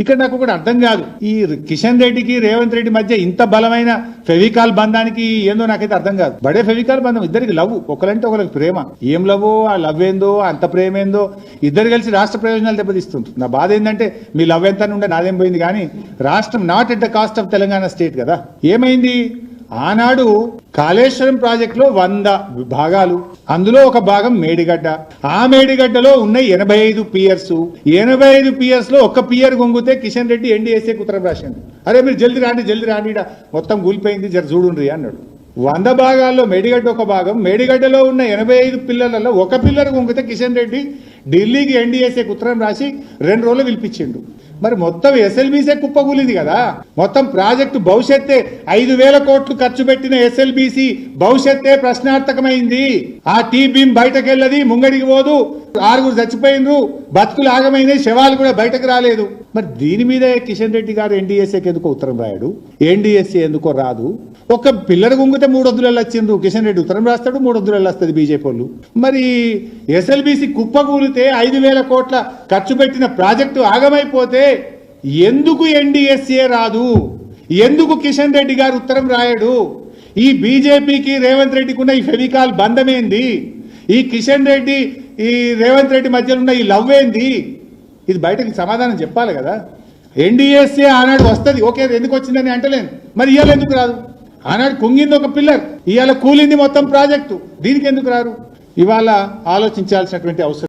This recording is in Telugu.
ఇక్కడ నాకు ఒకటి అర్థం కాదు, ఈ కిషన్ రెడ్డికి రేవంత్ రెడ్డి మధ్య ఇంత బలమైన ఫెవికాల్ బంధానికి ఏందో నాకైతే అర్థం కాదు. బడే ఫెవికాల్ బంధం, ఇద్దరికి లవ్, ఒకరంటే ఒకరికి ప్రేమ. ఏం లవ్, ఆ లవ్ ఏందో, అంత ప్రేమ ఏందో, ఇద్దరు కలిసి రాష్ట్ర ప్రయోజనాలు దెబ్బతీస్తుంది. నా బాధ ఏంటంటే మీ లవ్ ఎంత ఉండే నాదేం పోయింది, కానీ రాష్ట్రం not at the cost of Telangana state కదా. ఏమైంది, ఆనాడు కాళేశ్వరం ప్రాజెక్టులో 100 భాగాలు, అందులో ఒక భాగం మేడిగడ్డ. ఆ మేడిగడ్డలో ఉన్న 85 పియర్స్, 85 పియర్స్ లో ఒక్క పియర్ గొంగితే కిషన్ రెడ్డి ఎన్డీఎస్ఏ ఉత్తరం రాసిండు. అరే మీరు జల్ది రాండి మొత్తం కూలిపోయింది, జర చూడుండ్రి అన్నాడు. 100 భాగాల్లో మేడిగడ్డ ఒక భాగం, మేడిగడ్డలో ఉన్న 85 పిల్లలలో ఒక పిల్లర్ గొంగితే కిషన్ రెడ్డి ఢిల్లీకి ఎన్డీఎస్ఏకి ఉత్తరం రాసి 2 రోజులు పిలిపించిండు. మరి మొత్తం ఎస్ఎల్బీసీ కుప్పకూలింది కదా. మొత్తం ప్రాజెక్టు భవిష్యత్తే 5,000 కోట్లు ఖర్చు పెట్టిన ఎస్ఎల్బీసీ భవిష్యత్తే ప్రశ్నార్థకమైంది. ఆ టీ బీమ్ బయటకెళ్ళది, ముంగడికి పోదు, 6 చచ్చిపోయినరు, బతుకులు ఆగమైనాయి, శవాలు కూడా బయటకు రాలేదు. మరి దీని మీదే కిషన్ రెడ్డి గారు ఎన్డీఎస్ఏకి ఎందుకో ఉత్తరం రాయడు, ఎన్డీఎస్ఏ ఎందుకో రాదు. ఒక పిల్లర్ గుంగితే 300 వచ్చిండ్రు, కిషన్ రెడ్డి ఉత్తరం రాస్తాడు, 300 వస్తుంది బీజేపీ వాళ్ళు. మరి ఎస్ఎల్బీసీ కుప్పకూలితే 5,000 కోట్ల ఖర్చు పెట్టిన ప్రాజెక్టు ఆగమైపోతే ఎందుకు ఎన్డీఎస్ఏ రాదు, ఎందుకు కిషన్ రెడ్డి గారు ఉత్తరం రాయడు? ఈ బీజేపీకి రేవంత్ రెడ్డికి ఉన్న ఈ ఫెవికాల్ బంధమేంది, ఈ కిషన్ రెడ్డి ఈ రేవంత్ రెడ్డి మధ్యలో ఉన్న ఈ లవ్ ఏంది? ఇది బయటకి సమాధానం చెప్పాలి కదా. ఎన్డీఎస్ఏ ఆనాడు వస్తుంది, ఓకే, ఎందుకు వచ్చిందని అంటలేను, మరి ఇవాళ ఎందుకు రాదు? ఆనాడు కుంగింది ఒక పిల్లర్, ఇవాళ కూలింది మొత్తం ప్రాజెక్టు, దీనికి ఎందుకు రారు? ఇవాళ ఆలోచించాల్సినటువంటి అవసరం.